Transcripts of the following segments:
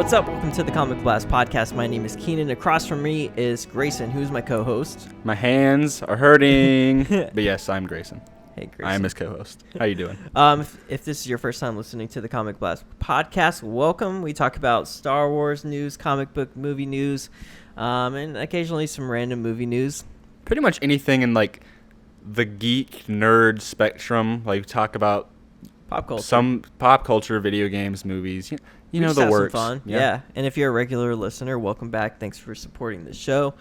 What's up? Welcome to the Comic Blast podcast. My name is Keenan. Across from me is Grayson, who's my co-host. My hands are hurting. But yes, I'm Grayson. Hey, Grayson. I am his co-host. How you doing? If this is your first time listening to the Comic Blast podcast, welcome. We talk about Star Wars news, comic book movie news, and occasionally some random movie news. Pretty much anything in like the geek nerd spectrum. Like talk about Pop culture. some pop culture, video games, movies. You know just the have works. Some fun. Yeah. And if you're a regular listener, welcome back. Thanks for supporting the show.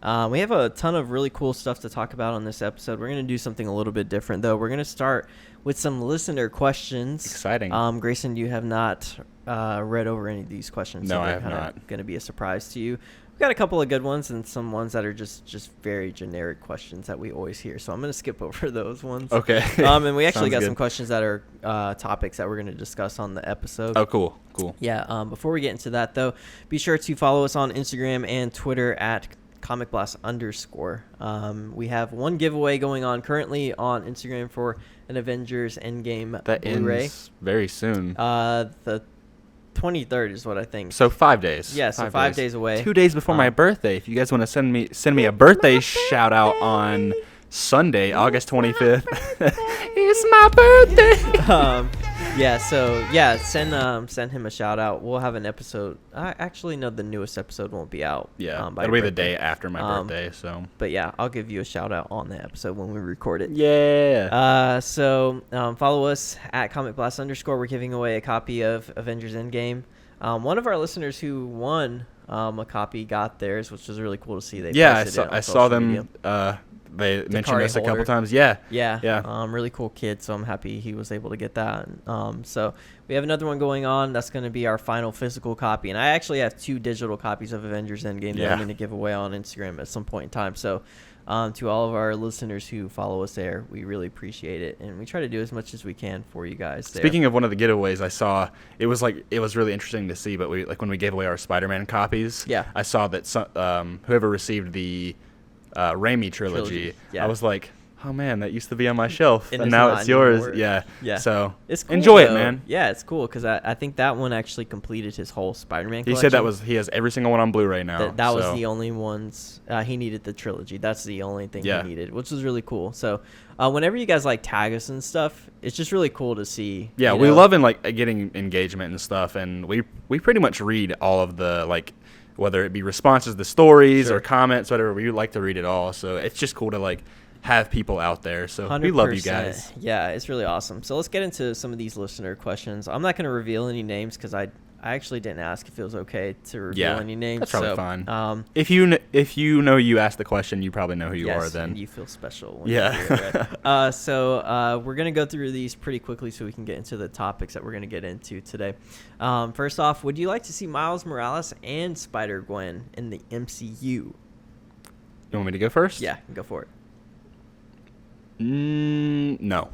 We have a ton of really cool stuff to talk about on this episode. We're going to do something a little bit different, though. We're going to start with some listener questions. Exciting. Grayson, you have not read over any of these questions. No, so I have not. Going to be a surprise to you. We've got a couple of good ones and some ones that are just very generic questions that we always hear. So I'm going to skip over those ones. Okay. And we actually got good. some questions that are topics that we're going to discuss on the episode. Oh, cool. Yeah. Before we get into that, though, be sure to follow us on Instagram and Twitter at comicblast_. We have one giveaway going on currently on Instagram for an Avengers Endgame That Blu-ray. ends very soon. The 23rd is what I think. So 5 days. Yeah, so 5 days away. 2 days before my birthday. If you guys want to send me a birthday shout out on Sunday, August 25th. It's my birthday. Send him a shout out. We'll have an episode. Actually, no, the newest episode won't be out. Yeah, by it'll be the birthday. day after my birthday. So, but yeah, I'll give you a shout out on the episode when we record it. Yeah. Follow us at comicblast_. We're giving away a copy of Avengers Endgame. One of our listeners who won a copy got theirs, which was really cool to see. I saw them. They mentioned us a couple times. Yeah. Really cool kid, so I'm happy he was able to get that. So we have another one going on. That's going to be our final physical copy. And I actually have 2 digital copies of Avengers Endgame that I'm going to give away on Instagram at some point in time. So to all of our listeners who follow us there, we really appreciate it. And we try to do as much as we can for you guys there. Speaking of one of the giveaways I saw, it was really interesting to see, but when we gave away our Spider-Man copies, I saw that whoever received the Raimi trilogy. I was like, oh man, that used to be on my shelf, and now it's yours. Anymore. Yeah. So it's cool, enjoy though. it, man. Yeah, it's cool because I think that one actually completed his whole Spider-Man collection. He said he has every single one on Blu-ray now. That was the only ones he needed. The trilogy. That's the only thing he needed, which was really cool. So whenever you guys tag us and stuff, it's just really cool to see. Yeah, we love getting engagement and stuff, and we pretty much read all of the whether it be responses to stories or comments, whatever. We like to read it all. So it's just cool to have people out there. So 100%. We love you guys. Yeah, it's really awesome. So let's get into some of these listener questions. I'm not going to reveal any names because I actually didn't ask if it was okay to reveal any names. That's probably fine. If you know you asked the question, you probably know who you are then. And you feel special. When you hear it. So we're going to go through these pretty quickly so we can get into the topics that we're going to get into today. First off, would you like to see Miles Morales and Spider-Gwen in the MCU? You want me to go first? Yeah, go for it. No.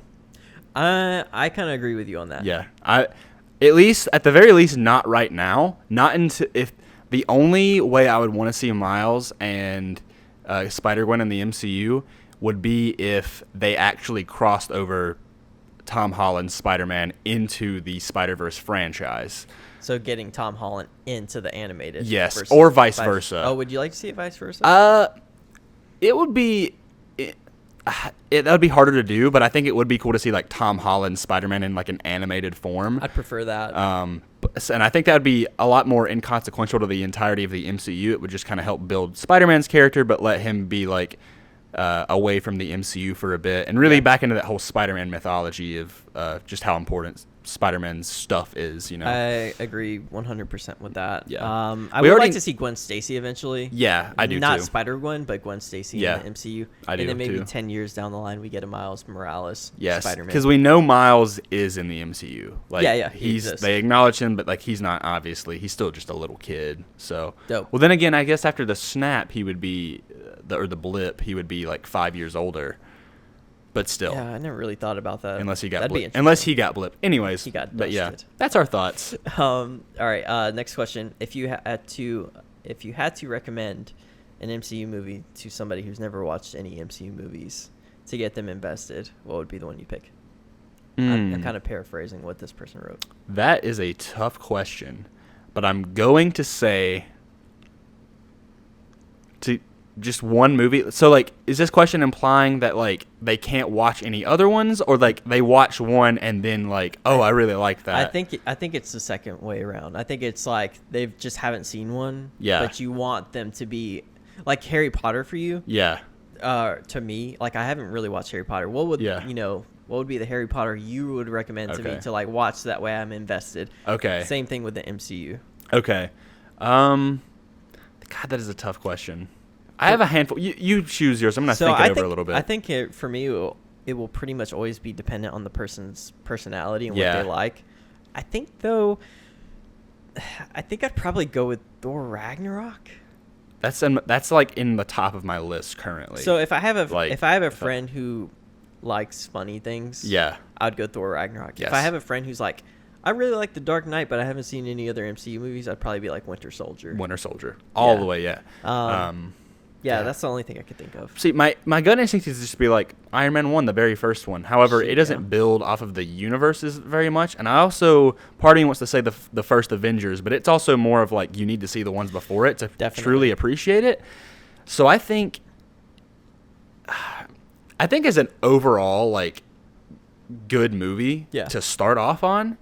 I kind of agree with you on that. Yeah. At the very least, not right now. Not until if the only way I would want to see Miles and Spider-Gwen in the MCU would be if they actually crossed over Tom Holland's Spider-Man into the Spider-Verse franchise. So getting Tom Holland into the animated. Yes, or vice versa. Oh, would you like to see it vice versa? It would be. That would be harder to do, but I think it would be cool to see Tom Holland's Spider-Man in an animated form. I'd prefer that. And I think that would be a lot more inconsequential to the entirety of the MCU. It would just kind of help build Spider-Man's character, but let him be away from the MCU for a bit, and really back into that whole Spider-Man mythology of just how important Spider-Man's stuff is. I agree 100% with that. Yeah. I would like to see Gwen Stacy eventually. Yeah, I do Not too. Spider-Gwen, but Gwen Stacy in the MCU. I do and then maybe too. 10 years down the line, we get a Miles Morales Spider-Man. Because we know Miles is in the MCU. He exists. They acknowledge him, but he's not, obviously. He's still just a little kid. So, dope. Well, then again, I guess after the snap, he would be, the blip, he would be 5 years older. But still. Yeah, I never really thought about that. Unless he got blipped. Anyways. He got dusted. But yeah, that's our thoughts. All right. Next question. If you had to recommend an MCU movie to somebody who's never watched any MCU movies to get them invested, what would be the one you pick? I'm kind of paraphrasing what this person wrote. That is a tough question. but I'm going to say to just one movie. So, like, is this question implying that, like, they can't watch any other ones, or, like, they watch one and then, like, oh, I really like that? I think it's the second way around. I think it's like they just haven't seen one. Yeah. But you want them to be like Harry Potter for you. Yeah. To me, like, I haven't really watched Harry Potter. What would what would be the Harry Potter you would recommend to me to, like, watch, so that way I'm invested? Okay. Same thing with the MCU. Okay. God, that is a tough question. I have a handful. You choose yours. I'm going to think it over a little bit. I think for me, it will pretty much always be dependent on the person's personality and what they like. I think, though, I'd probably go with Thor Ragnarok. That's like in the top of my list currently. So if I have a friend who likes funny things, I'd go Thor Ragnarok. Yes. If I have a friend who's like, I really like The Dark Knight, but I haven't seen any other MCU movies, I'd probably be like Winter Soldier. All the way, yeah. Yeah, that's the only thing I could think of. See, my gut instinct is just to be like Iron Man 1, the very first one. However, it doesn't build off of the universes very much. And I also, part of me wants to say the first Avengers, but it's also more of like you need to see the ones before it to truly appreciate it. So I think as an overall, like, good movie to start off on,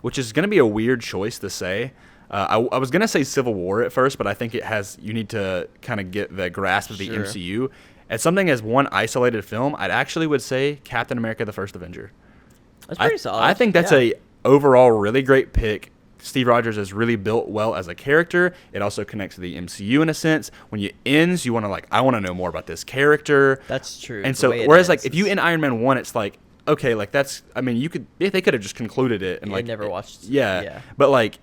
which is going to be a weird choice to say. I was going to say Civil War at first, but I think you need to kind of get the grasp of the MCU. As something as one isolated film, I'd actually would say Captain America, the First Avenger. That's pretty solid. I think that's a overall really great pick. Steve Rogers is really built well as a character. It also connects to the MCU in a sense. When it ends, you want to I want to know more about this character. That's true. And so, whereas like if you end Iron Man 1, it's like, okay, like that's, I mean, they could have just concluded it and never watched. Yeah. But like,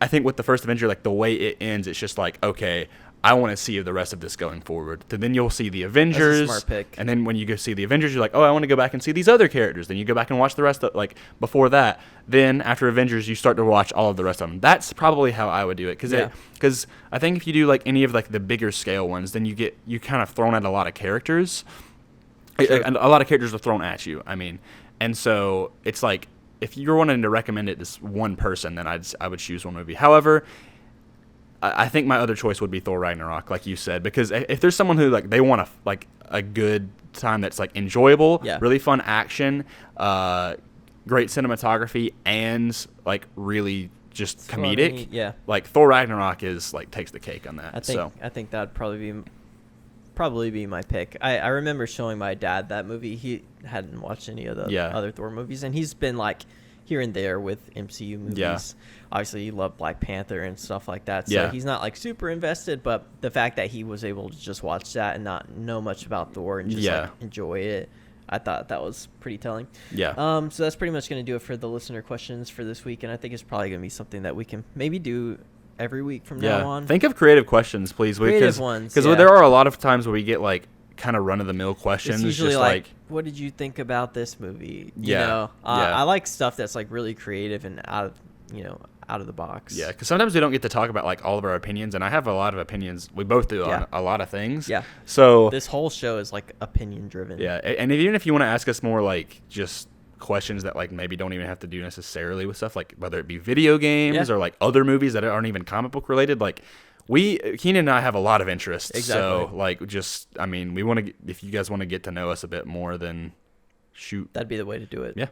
I think with the First Avenger, like the way it ends, it's just like, okay, I want to see the rest of this going forward. Then you'll see the Avengers. That's a smart pick. And then when you go see the Avengers, you're like, oh, I want to go back and see these other characters. Then you go back and watch the rest of, like, before that. Then after Avengers, you start to watch all of the rest of them. That's probably how I would do it. Because I think if you do like any of like the bigger scale ones, then you kind of thrown at a lot of characters. Sure. A lot of characters are thrown at you. I mean, and so it's like, if you're wanting to recommend it to one person, then I would choose one movie. However, I think my other choice would be Thor Ragnarok, like you said, because if there's someone who like they want a good time that's like enjoyable, really fun action, great cinematography, and like really just comedic, like Thor Ragnarok is like takes the cake on that. I think that'd probably be my pick. I remember showing my dad that movie. He hadn't watched any of the other Thor movies, and he's been like here and there with MCU movies. Obviously, he loved Black Panther and stuff like that, so he's not like super invested, but the fact that he was able to just watch that and not know much about Thor and just like enjoy it, I thought that was pretty telling. So that's pretty much going to do it for the listener questions for this week, and I think it's probably going to be something that we can maybe do every week from now on. Think of creative questions, please. Creative ones. Because there are a lot of times where we get like kind of run-of-the-mill questions. It's usually just like, what did you think about this movie? You know? I like stuff that's like really creative and out of the box. Yeah, because sometimes we don't get to talk about like all of our opinions, and I have a lot of opinions. We both do on a lot of things. Yeah. So this whole show is like opinion driven. Yeah, and even if you want to ask us more like just questions that like maybe don't even have to do necessarily with stuff like whether it be video games or like other movies that aren't even comic book related, like Keenan and I have a lot of interests. Exactly. So like just, I mean, we want to, if you guys want to get to know us a bit more, then shoot. That'd be the way to do it. Yeah.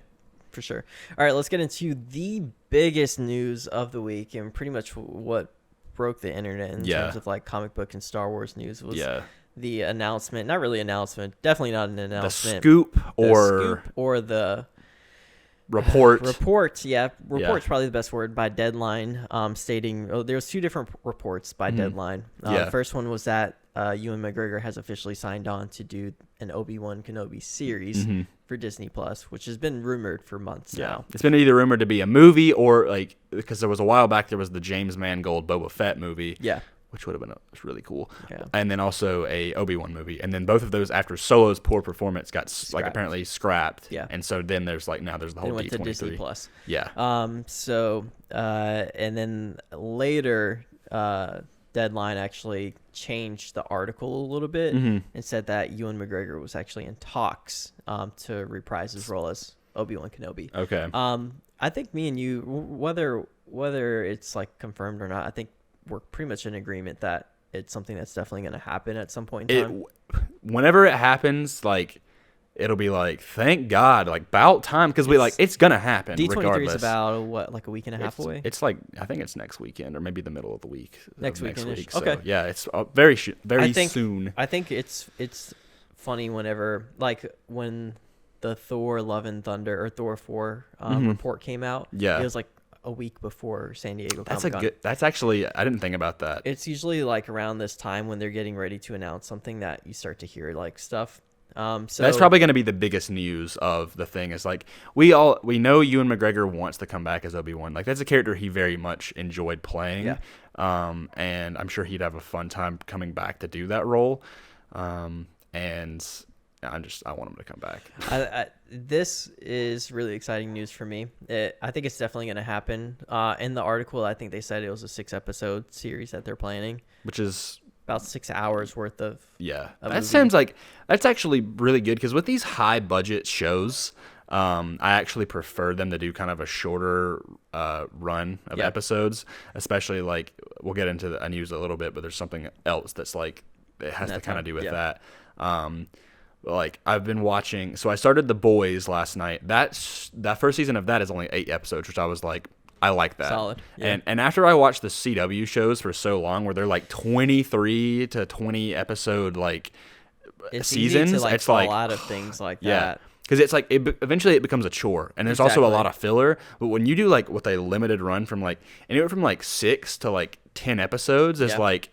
For sure. All right, let's get into the biggest news of the week and pretty much what broke the internet in terms of like comic book and Star Wars news was the announcement. Not really announcement. Definitely not an announcement. The scoop or the report. Report's probably the best word, by Deadline, stating there was two different reports by Deadline. First one was that Ewan McGregor has officially signed on to do an Obi-Wan Kenobi series for Disney Plus, which has been rumored for months now. It's been either rumored to be a movie or like, because there was a while back there was the James Mangold Boba Fett movie. Yeah. Which would have been really cool. Yeah. And then also a Obi-Wan movie. And then both of those, after Solo's poor performance, got like apparently scrapped. Yeah. And so then there's like, now there's the whole D23. It went to Disney Plus. Yeah. And then later, Deadline actually changed the article a little bit and said that Ewan McGregor was actually in talks to reprise his role as Obi-Wan Kenobi. Okay. I think me and you, whether whether it's like confirmed or not, I think we're pretty much in agreement that it's something that's definitely going to happen at some point in time. Whenever it happens, like, it'll be like, thank God, like, about time, because it's gonna happen. D23 regardless. is about what, like a week and a half away. It's like, I think it's next weekend or maybe the middle of the week. Next week. So, okay. yeah, it's very soon. I think it's funny whenever, like, when the Thor Love and Thunder or Thor 4 report came out. Yeah, it was like a week before San Diego Comic-Con. That's actually, I didn't think about that. It's usually like around this time when they're getting ready to announce something that you start to hear like stuff. So that's probably going to be the biggest news of the thing. Is like we know Ewan McGregor wants to come back as Obi-Wan. Like, that's a character he very much enjoyed playing. Yeah. And I'm sure he'd have a fun time coming back to do that role. And I want him to come back. This is really exciting news for me. I think it's definitely going to happen. In the article, I think they said it was a 6-episode series that they're planning, which is about 6 hours worth of. Yeah, that movie. Sounds like that's actually really good, because with these high budget shows, I actually prefer them to do kind of a shorter run of episodes, especially like we'll get into the news a little bit, but there's something else that's like it has to kind of do with that. Like, I've been watching, so I started The Boys last night. That first season of that is only 8 episodes, which I was like, I like that. Solid. Yeah. And after I watched the CW shows for so long, where they're like 23 to 20 episode like seasons, easy to, like, it's fall like out of things like yeah. that. Because it's like eventually it becomes a chore, and there's also a lot of filler. But when you do like with a limited run from like anywhere from like 6 to like 10 episodes, is like.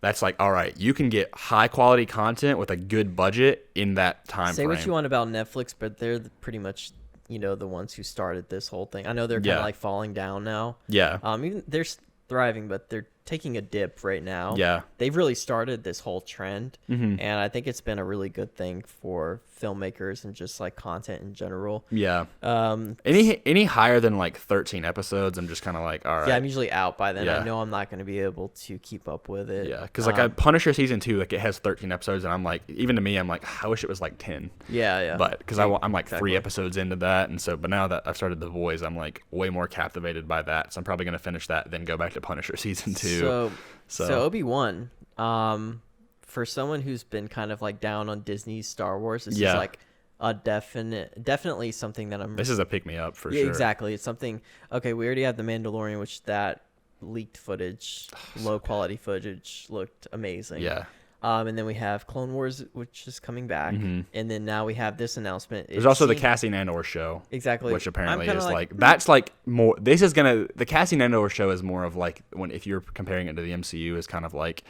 That's like, all right, you can get high quality content with a good budget in that time frame. Say what you want about Netflix, but they're pretty much, the ones who started this whole thing. I know they're kind of like falling down now. Yeah. Even they're thriving, but they're taking a dip right now. Yeah. They've really started this whole trend, and I think it's been a really good thing for filmmakers and just like content in general. Yeah. Any higher than like 13 episodes, I'm just kind of like, all right. Yeah, I'm usually out by then. Yeah. I know I'm not going to be able to keep up with it. Yeah, because like Punisher season 2, like it has 13 episodes, and I'm like, even to me, I'm like, I wish it was like 10. Yeah. But because I'm like 3 episodes into that, and so but now that I've started The Boys, I'm like way more captivated by that. So I'm probably gonna finish that, then go back to Punisher season 2. So Obi-Wan, for someone who's been kind of like down on Disney's Star Wars, this is like a definitely something that This is a pick me up for sure. Exactly, it's something. Okay, we already have The Mandalorian, which that leaked footage, low quality footage, looked amazing. Yeah. And then we have Clone Wars, which is coming back, and then now we have this announcement. There's also the Cassian Andor show, exactly, which apparently is like that's like more. This is the Cassian Andor show is more of like if you're comparing it to the MCU, is kind of like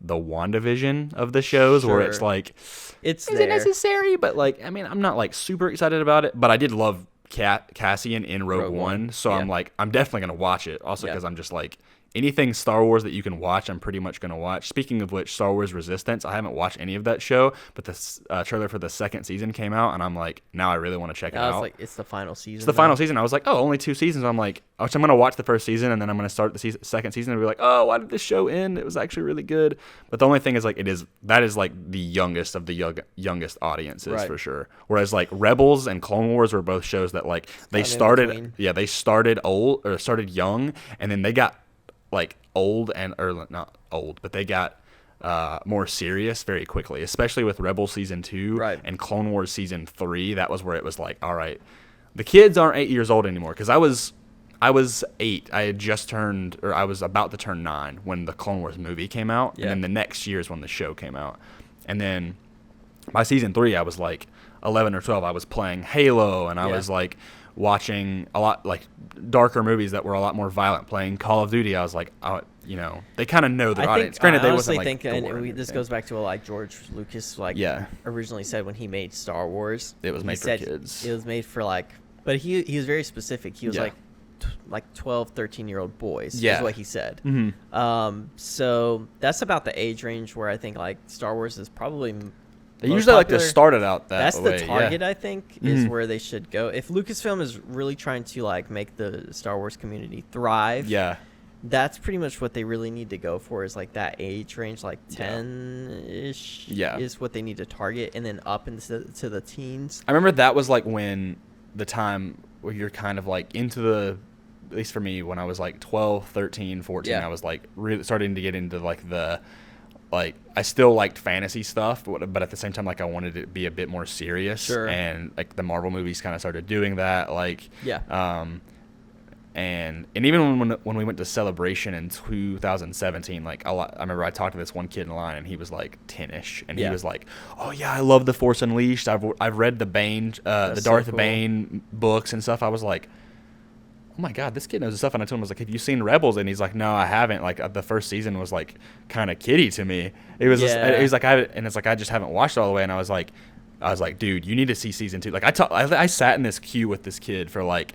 the WandaVision of the shows, where it's like is it necessary? But like, I mean, I'm not like super excited about it, but I did love Cassian in Rogue One, so I'm like, I'm definitely gonna watch it. Also, because I'm just like. Anything Star Wars that you can watch, I'm pretty much going to watch. Speaking of which, Star Wars Resistance, I haven't watched any of that show, but the trailer for the second season came out, and I'm like, now I really want to check it out. Like, it's the final season. It's the final season. I was like, oh, only 2 seasons. I'm like, I'm going to watch the first season, and then I'm going to start the second season and be like, oh, why did this show end? It was actually really good. But the only thing is, like, that is like the youngest of the youngest audiences for sure. Whereas like Rebels and Clone Wars were both shows that like they started old or started young, and then they got like old or not old, but they got more serious very quickly, especially with Rebel season 2 and Clone Wars season 3. That was where it was like, all right, the kids aren't 8 years old anymore, because I was 8. I had just turned, or I was about to turn 9 when the Clone Wars movie came out, and then the next year is when the show came out. And then by season 3, I was like 11 or 12. I was playing Halo, and I was like watching a lot like darker movies that were a lot more violent, playing Call of Duty. I was like, they kind of know their audience. Granted, they wasn't like this goes back to what like George Lucas originally said when he made Star Wars. It was made for kids. It was made for like, but he was very specific. He was like 12, 13-year-old boys is what he said. So that's about the age range where I think like Star Wars is probably they usually like to start it out that way. That's the target, I think, is where they should go. If Lucasfilm is really trying to like make the Star Wars community thrive, that's pretty much what they really need to go for, is like that age range, like 10-ish is what they need to target, and then up into the teens. I remember that was like when the time where you're kind of like into at least for me, when I was like 12, 13, 14, I was like really starting to get into like I still liked fantasy stuff, but at the same time, like I wanted it to be a bit more serious. Sure. And like the Marvel movies kind of started doing that. Like, and even when we went to Celebration in 2017, like I remember I talked to this one kid in line, and he was like 10ish, and he was like, "Oh yeah, I love The Force Unleashed. I've read the Bane, the Darth Bane books and stuff." I was like, "Oh my God, this kid knows his stuff." And I told him, I was like, "Have you seen Rebels?" And he's like, "No, I haven't." Like the first season was like kind of kiddie to me. It was it was like I just haven't watched it all the way. And I was like, "Dude, you need to see season 2." Like I sat in this queue with this kid for like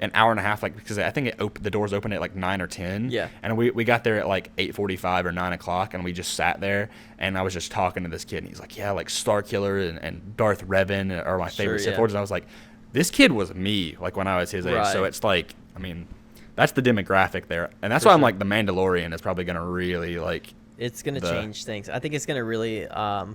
an hour and a half, like, because I think the doors opened at like 9 or 10. Yeah. And we got there at like 8:45 or 9 o'clock, and we just sat there, and I was just talking to this kid, and he's like, "Yeah, like Starkiller and Darth Revan are my favorite Sith Lords." And I was like, this kid was me, like when I was his age. So it's like, I mean, that's the demographic there, and that's why I'm like, The Mandalorian is probably gonna really like. It's gonna change things. I think it's gonna really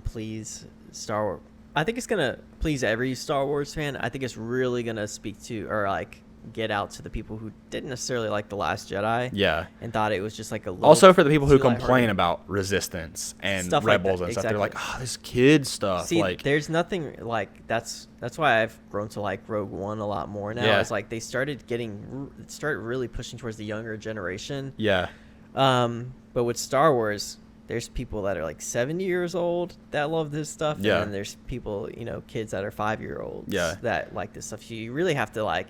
please Star Wars. I think it's gonna please every Star Wars fan. I think it's really gonna speak to, or like get out to the people who didn't necessarily like The Last Jedi. Yeah. And thought it was just like a little. Also for the people who complain about Resistance and stuff Rebels and stuff, they're like, "Oh, this kid stuff." See, like, there's nothing like that's why I've grown to like Rogue One a lot more now. Yeah. It's like they started really pushing towards the younger generation. Yeah. But with Star Wars, there's people that are like 70 years old that love this stuff. Yeah. And then there's people, kids that are 5-year-olds that like this stuff. You really have to like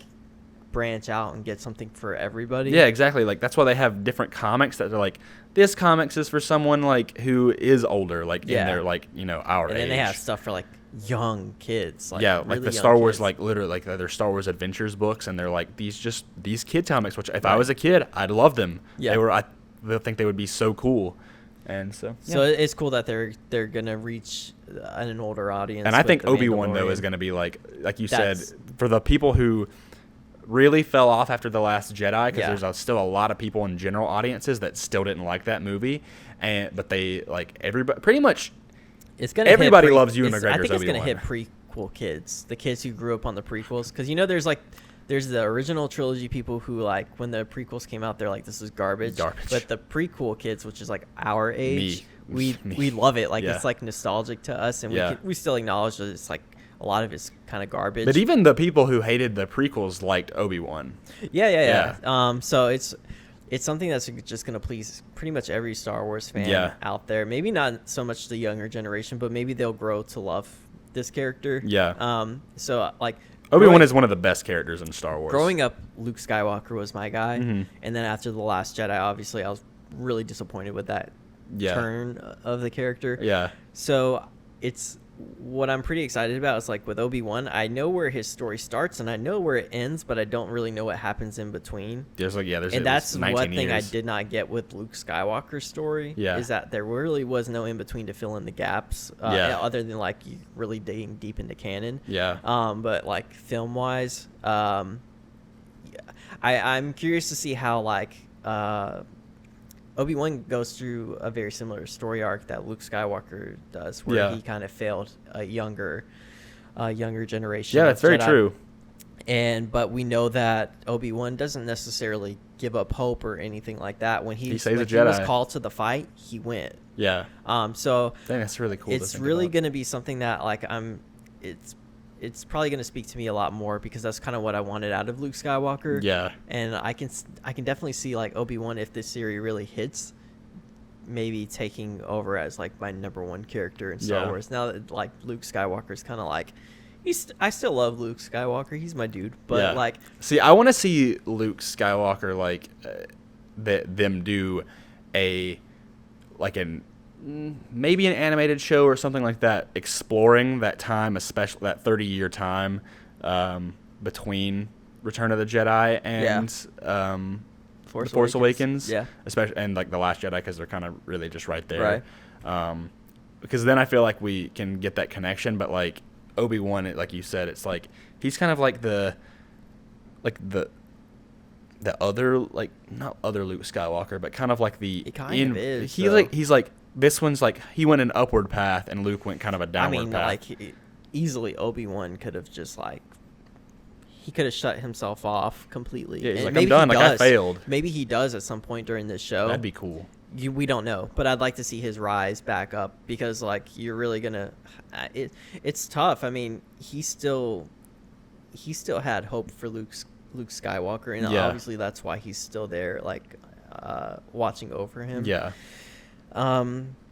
branch out and get something for everybody. Yeah, exactly. Like that's why they have different comics that are like, this comics is for someone like who is older, like in their like our age. And then they have stuff for like young kids. Like, really like the Star Wars, like literally like they're Star Wars Adventures books, and they're like these kid comics. Which if I was a kid, I'd love them. Yeah, I think they would be so cool. And so it's cool that they're gonna reach an older audience. And I think Obi-Wan though is gonna be like you said, for the people who really fell off after The Last Jedi, because there's still a lot of people in general audiences that still didn't like that movie, but they like everybody pretty much. It's gonna everybody loves Ewan McGregor's I think it's Obi-Wan. Gonna hit prequel kids, the kids who grew up on the prequels, because there's the original trilogy people who like when the prequels came out, they're like, this is garbage. But the prequel kids, which is like our age, we love it. Like it's like nostalgic to us, and we still acknowledge that it's like a lot of it's kind of garbage. But even the people who hated the prequels liked Obi-Wan. Yeah. So it's something that's just going to please pretty much every Star Wars fan out there. Maybe not so much the younger generation, but maybe they'll grow to love this character. Yeah. So like Obi-Wan is one of the best characters in Star Wars. Growing up, Luke Skywalker was my guy, and then after The Last Jedi, obviously I was really disappointed with that turn of the character. Yeah. So it's what I'm pretty excited about is like with Obi-Wan, I know where his story starts and I know where it ends, but I don't really know what happens in between. There's and that's one thing I did not get with Luke Skywalker's story. Is that there really was no in between to fill in the gaps. Other than like really digging deep into canon. Yeah. But like film wise, I'm curious to see how like Obi-Wan goes through a very similar story arc that Luke Skywalker does, where he kind of failed a younger generation. Yeah, that's very true. But we know that Obi-Wan doesn't necessarily give up hope or anything like that. When he saves a Jedi. Was called to the fight, he went. Yeah. So I think that's really cool. It's really going to be something that like it's probably going to speak to me a lot more, because that's kind of what I wanted out of Luke Skywalker. Yeah. And I can definitely see like Obi-Wan, if this series really hits, maybe taking over as like my number one character in Star Wars. Now that like Luke Skywalker is kind of like, I still love Luke Skywalker. He's my dude. But like, see, I want to see Luke Skywalker like them do maybe an animated show or something like that, exploring that time, especially that 30-year time between Return of the Jedi and The Force Awakens. Yeah, especially and like The Last Jedi, because they're kind of really just right there. Right. Because then I feel like we can get that connection. But like Obi-Wan, like you said, it's like he's kind of like the other, like not other Luke Skywalker, but kind of like the he kind of is. He's like this one's like he went an upward path and Luke went kind of a downward path. Like easily Obi-Wan could have just like he could have shut himself off completely. Yeah, he's And like, I'm done. Like, I failed. Maybe he does at some point during this show. That'd be cool. We don't know, but I'd like to see his rise back up because, like, you're really gonna. It's tough. I mean, he still had hope for Luke Skywalker, and obviously that's why he's still there, like, watching over him. Yeah.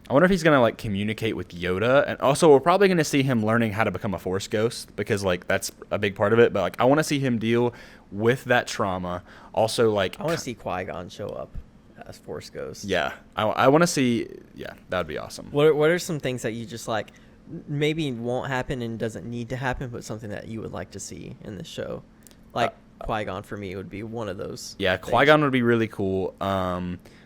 I wonder if he's gonna like communicate with Yoda, and also we're probably gonna see him learning how to become a Force ghost because like that's a big part of it. But like I want to see him deal with that trauma. Also, like I want to see Qui-Gon show up as Force Ghost. Yeah, I want to see. Yeah, that would be awesome. What are some things that you just like maybe won't happen and doesn't need to happen, but something that you would like to see in this show? Like Qui-Gon for me would be one of those. Yeah, Qui-Gon would be really cool.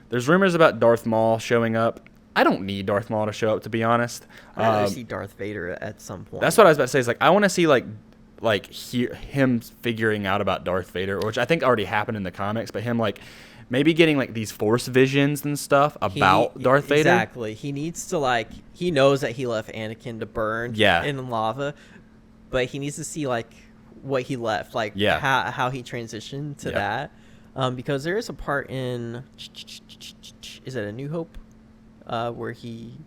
There's rumors about Darth Maul showing up. I don't need Darth Maul to show up, to be honest. I'd rather see Darth Vader at some point. That's what I was about to say. Is like I want to see him figuring out about Darth Vader, which I think already happened in the comics. But him like maybe getting like these Force visions and stuff about Darth Vader. Exactly. He needs to he knows that he left Anakin to burn in lava, but he needs to see like what he left, like how he transitioned to that. Because there is a part in is it A New Hope? Where he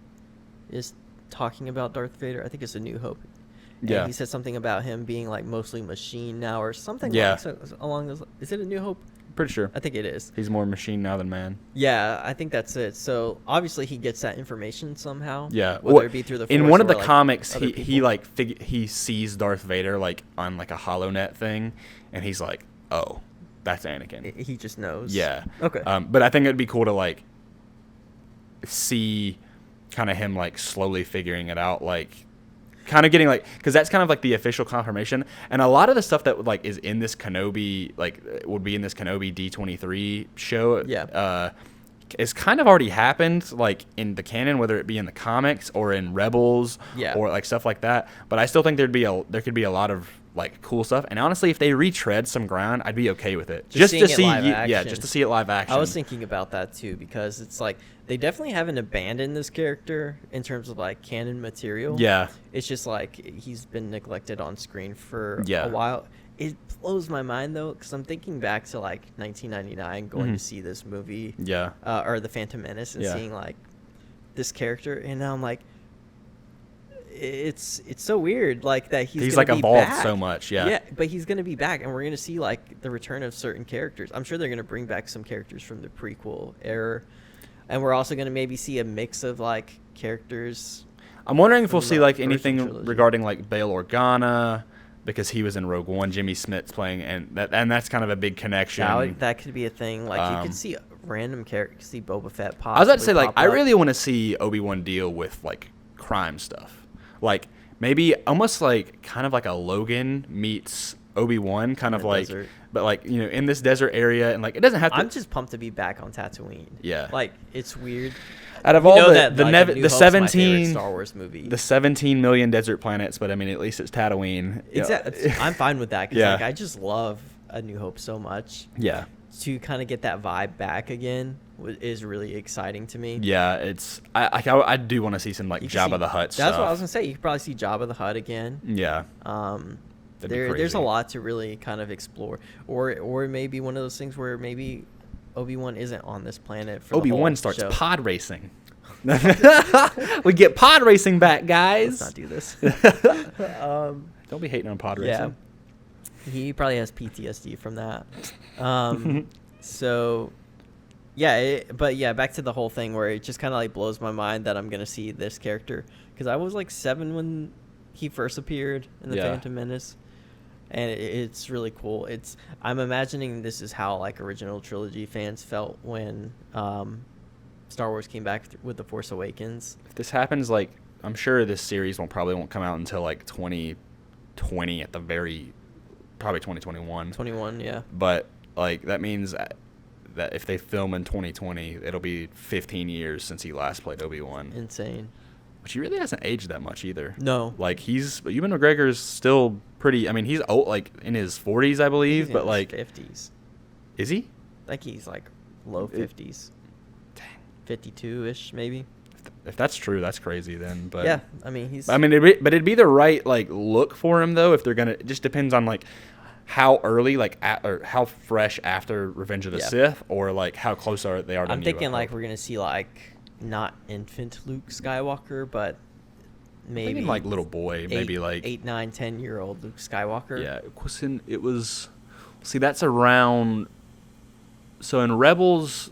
is talking about Darth Vader. I think it's A New Hope. And he said something about him being like mostly machine now or something along those. Is it A New Hope? Pretty sure. I think it is. He's more machine now than man. Yeah, I think that's it. So obviously he gets that information somehow. Yeah, whether it be through the Force in one of the or, comics, he sees Darth Vader like on like a HoloNet thing, and he's like, oh, that's Anakin. He just knows. Yeah. Okay. But I think it'd be cool to like see kind of him like slowly figuring it out, like kind of getting like, because that's kind of like the official confirmation, and a lot of the stuff that like is in this Kenobi, like would be in this Kenobi D23 show, is kind of already happened like in the canon, whether it be in the comics or in Rebels or like stuff like that. But I still think there could be a lot of like cool stuff, and honestly if they retread some ground, I'd be okay with it, just to see it live action. I was thinking about that too, because it's like they definitely haven't abandoned this character in terms of like canon material. It's just like he's been neglected on screen for a while. It blows my mind though, because I'm thinking back to like 1999 going to see this movie or The Phantom Menace and seeing like this character, and now I'm like, it's so weird like that he's like evolved back. So much. But he's gonna be back, and we're gonna see like the return of certain characters. I'm sure they're gonna bring back some characters from the prequel era, and we're also gonna maybe see a mix of like characters. I'm wondering if we'll see like anything regarding like Bail Organa, because he was in Rogue One. Jimmy Smith's playing, and that's kind of a big connection. That could be a thing. Like you could see random characters, see Boba Fett pop. I was about to say like I really want to see Obi-Wan deal with like crime stuff. Like maybe almost like kind of like a Logan meets Obi-Wan, kind of like desert. But like, you know, in this desert area, and like it doesn't have to. I'm just pumped to be back on Tatooine. Yeah, like it's weird. Out of all the 17 Star Wars movie, the 17 million desert planets, but I mean at least it's Tatooine. Exactly, I'm fine with that because like I just love A New Hope so much. Yeah, to kind of get that vibe back again is really exciting to me. Yeah, it's I do want to see some like Jabba the Hutt stuff. That's what I was gonna say. You could probably see Jabba the Hutt again. Yeah. There's a lot to really kind of explore, or maybe one of those things where maybe Obi-Wan isn't on this planet. For Obi-Wan starts pod racing. We get pod racing back, guys. Let's not do this. Don't be hating on pod racing. Yeah. He probably has PTSD from that. So, back to the whole thing where it just kind of like blows my mind that I'm gonna see this character, because I was like 7 when he first appeared in the Phantom Menace, and it's really cool. I'm imagining this is how like original trilogy fans felt when Star Wars came back with The Force Awakens. If this happens, like I'm sure this series probably won't come out until like 2020 at the probably 2021. 21, yeah. But like that means that if they film in 2020, it'll be 15 years since he last played Obi-Wan. Insane. But he really hasn't aged that much either. No. Like Ewan McGregor's still pretty. I mean, he's old, like in his 40s, I believe. But like 50s. Is he? I think he's like low 50s. Dang. 52-ish maybe. If that's true, that's crazy then. But yeah, I mean but it'd be the right like look for him though. If they're gonna, it just depends on like how early, like, or how fresh after Revenge of the Yeah. Sith, or like how close are they are to I'm New thinking Hope. like we're gonna see like not infant Luke Skywalker, but maybe Thinking like little boy, maybe like 8, 9, 10-year-old Luke Skywalker. Yeah, it was. See, that's around. So in Rebels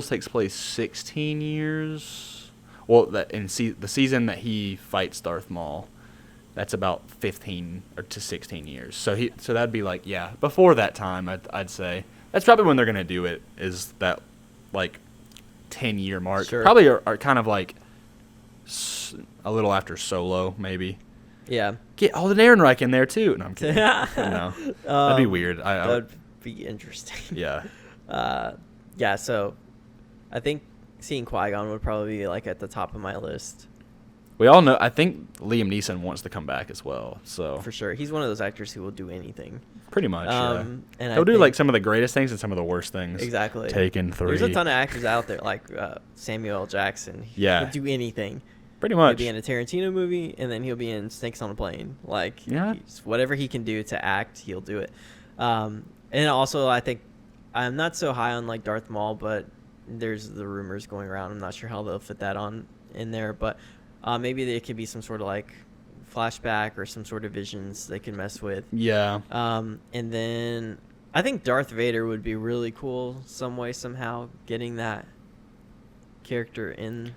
takes place 16 years. Well, the season that he fights Darth Maul, that's about 15 or to 16 years. So that'd be like, yeah, before that time, I'd say that's probably when they're gonna do it. Is that like 10-year mark? Sure. Probably are kind of like a little after Solo, maybe. Yeah. Get Alden Ehrenreich in there too. No, I'm kidding. No, that'd be weird. That would be interesting. Yeah. Yeah. So, I think seeing Qui-Gon would probably be like at the top of my list We all know. I think Liam Neeson wants to come back as well. So for sure. He's one of those actors who will do anything. pretty much. Yeah. And He'll do like some of the greatest things and some of the worst things. Exactly. Taken 3. There's a ton of actors out there like Samuel L. Jackson. Yeah. He'll do anything. Pretty much. He'll be in a Tarantino movie, and then he'll be in Snakes on a Plane. Like, Yeah. whatever he can do to act, he'll do it. And also, I think I'm not so high on like Darth Maul, but there's the rumors going around. I'm not sure how they'll fit that on in there, but maybe there could be some sort of like flashback or some sort of visions they can mess with. Yeah. And then I think Darth Vader would be really cool some way, somehow, getting that character in.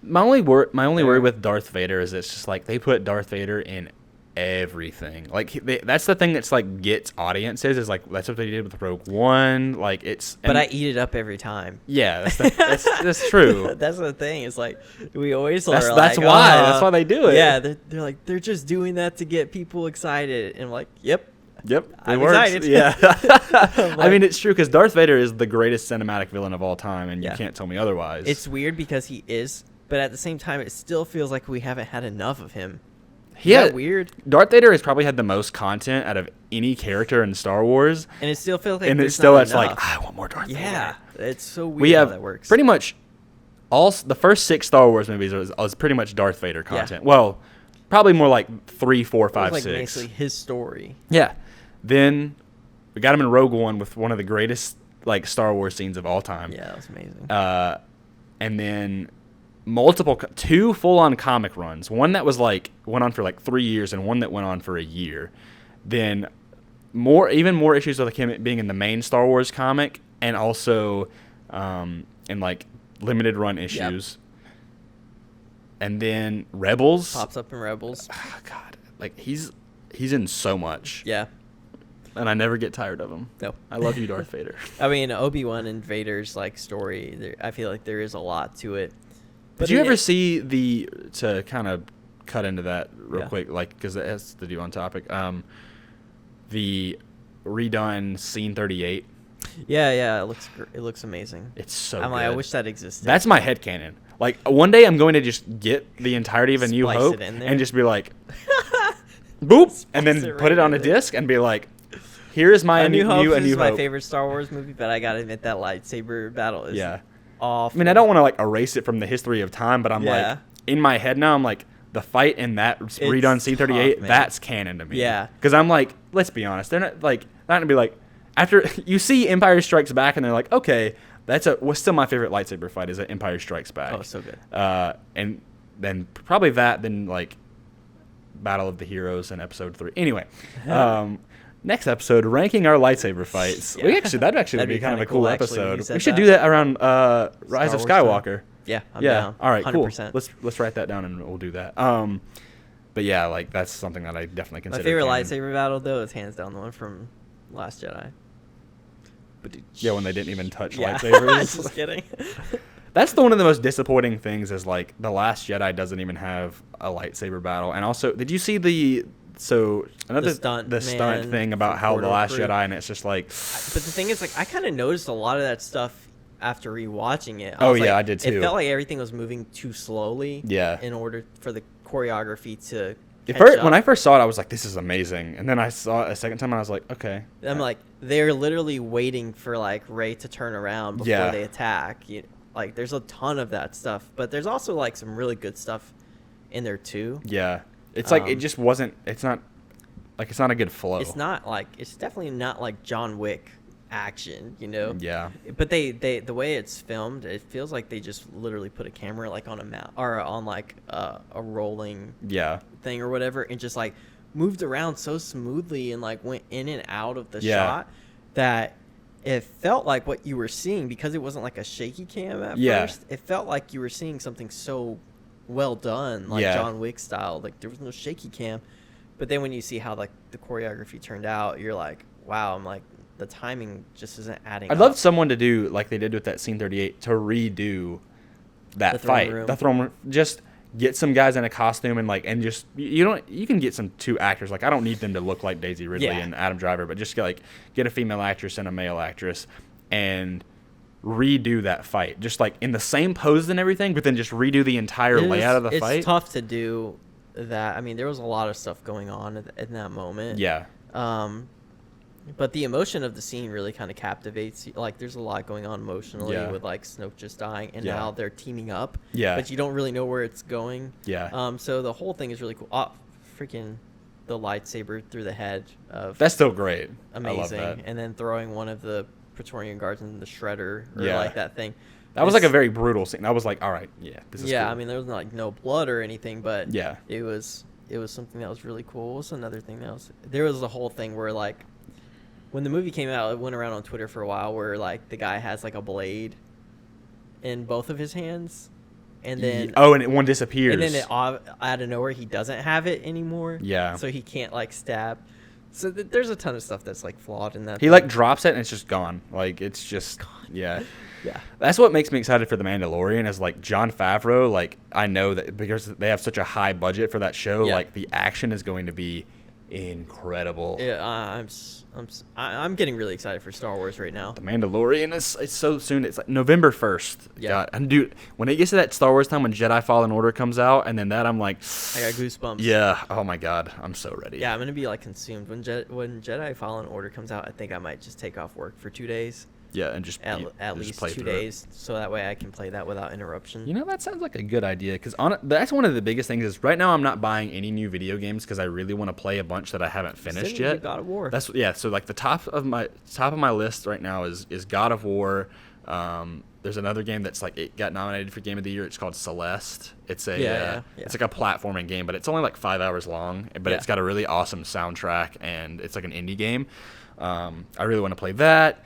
My only worry with Darth Vader is it's just like they put Darth Vader in everything. Like that's the thing that's like gets audiences is like that's what they did with Rogue One. Like it's. But I eat it up every time. Yeah, that's true. That's the thing. It's like we always That's are that's like, why that's why they do it. Yeah, they're like they're just doing that to get people excited, and I'm like, yep. Yep, I'm it works. excited. Yeah, Like, I mean it's true because Darth Vader is the greatest cinematic villain of all time, and Yeah. you can't tell me otherwise. It's weird because he is, but at the same time, it still feels like we haven't had enough of him. Yeah, Is that weird? Darth Vader has probably had the most content out of any character in Star Wars, And it still feels like and there's it's still not it's like enough. I want more Darth Vader. Yeah, it's so weird We how have that works. pretty much the first 6 Star Wars movies was pretty much Darth Vader content. Well, probably more like 3, 4, It 5, was like 6. basically his story. Yeah. Then we got him in Rogue One with one of the greatest like Star Wars scenes of all time. Yeah, that was amazing. And then 2 full-on comic runs. One that was like went on for like 3 years, and one that went on for a year. Then even more issues with him being in the main Star Wars comic, and also in like limited run issues. And then Rebels Pops up in Rebels. Oh, God, like he's in so much, Yeah. and I never get tired of him. No. I love you, Darth Vader. I mean, Obi-Wan and Vader's like story. I feel like there is a lot to it. Did you ever see to kind of cut into that real Yeah. quick, like because it has to do on topic, the redone Scene 38? Yeah. It looks amazing. It's so I'm good. like, I wish that existed. That's my headcanon. Like one day I'm going to just get the entirety of A New Splice Hope it in there. and just be like, boop, and then Splice it put it right on a in there. disc and be like, here is my A New Hope A New is my Hope. favorite Star Wars movie, but I gotta admit that lightsaber battle is Yeah. awful. I mean, I don't want to like erase it from the history of time, but I'm Yeah. like in my head now. I'm like the fight in that redone C-38. tough, man. That's canon to me. Yeah. Because I'm like, let's be honest, they're not gonna be like after you see Empire Strikes Back and they're like, okay, what's still my favorite lightsaber fight is Empire Strikes Back. Oh, so good. And then probably then like Battle of the Heroes in Episode 3. Anyway. Next episode, ranking our lightsaber fights. Yeah. That'd be kind of a cool actually, when you episode. said We should that. do that around Rise of Wars time. Skywalker. Yeah, I'm Yeah. down. All right. 100%. Cool. Let's write that down and we'll do that. But yeah, like that's something that I definitely My consider. favorite canon. lightsaber battle though is hands down the one from Last Jedi. Yeah, when they didn't even touch Yeah. lightsabers. Just kidding. That's one of the most disappointing things. Is like the Last Jedi doesn't even have a lightsaber battle. And also, did you see the stunt man thing about from how the Corridor Last Crew? Jedi, and it's just like. But the thing is, like, I kind of noticed a lot of that stuff after rewatching it. Oh, was yeah, like, I did too. It felt like everything was moving too slowly. Yeah. In order for the choreography to. When I first saw it, I was like, "This is amazing," and then I saw it a second time, and I was like, "Okay." I'm like, they're literally waiting for like Rey to turn around before they attack. Like, there's a ton of that stuff, but there's also like some really good stuff in there too. Yeah, it's like it just wasn't. It's not. Like, it's not a good flow. It's definitely not like John Wick action, you know? Yeah. But they the way it's filmed, it feels like they just literally put a camera like on a map or on like a rolling thing or whatever, and just like moved around so smoothly and like went in and out of the shot that it felt like what you were seeing, because it wasn't like a shaky cam at first. It felt like you were seeing something so well done, like John Wick style. Like, there was no shaky cam. But then when you see how like the choreography turned out, you're like, wow, I'm like, the timing just isn't adding I'd love someone to do like they did with that Scene 38, to redo that fight. The throne room. Just get some guys in a costume and just you can get some 2 actors. Like, I don't need them to look like Daisy Ridley and Adam Driver, but just get a female actress and a male actress and redo that fight. Just like in the same pose and everything, but then just redo the entire layout of the fight. It's tough to do that. I mean, there was a lot of stuff going on in that moment. Yeah. But the emotion of the scene really kind of captivates you. Like, there's a lot going on emotionally with like Snoke just dying, and now they're teaming up. Yeah. But you don't really know where it's going. Yeah. So the whole thing is really cool. Oh, freaking the lightsaber through the head of. That's still great. Amazing. I love that. And then throwing one of the Praetorian guards in the shredder, or like that thing. That was like a very brutal scene. I was like, all right, this is cool. I mean, there was like no blood or anything, but it was something that was really cool. What was another thing there was a whole thing where like, when the movie came out, it went around on Twitter for a while where like the guy has like a blade in both of his hands, and then and one disappears, and then out of nowhere he doesn't have it anymore. Yeah, so he can't like stab. So there's a ton of stuff that's like flawed in that. He like drops it and it's just gone. Like, it's just gone. Yeah. That's what makes me excited for The Mandalorian, is like Jon Favreau. Like, I know that because they have such a high budget for that show, like the action is going to be incredible. Yeah, I'm getting really excited for Star Wars right now. The Mandalorian it's so soon. It's like November 1st. Yeah. God. And dude, when it gets to that Star Wars time when Jedi Fallen Order comes out, and then that, I'm like, I got goosebumps. Yeah. Oh my God, I'm so ready. Yeah, I'm gonna be like consumed when Jedi Fallen Order comes out. I think I might just take off work for 2 days. Yeah, and just at least 2 days, so that way I can play that without interruption. You know, that sounds like a good idea, because that's one of the biggest things is right now I'm not buying any new video games because I really want to play a bunch that I haven't finished yet. God of War. So like the top of my list right now is God of War. There's another game that's like, it got nominated for Game of the Year. It's called Celeste. It's it's like a platforming game, but it's only like 5 hours long. But it's got a really awesome soundtrack, and it's like an indie game. I really want to play that.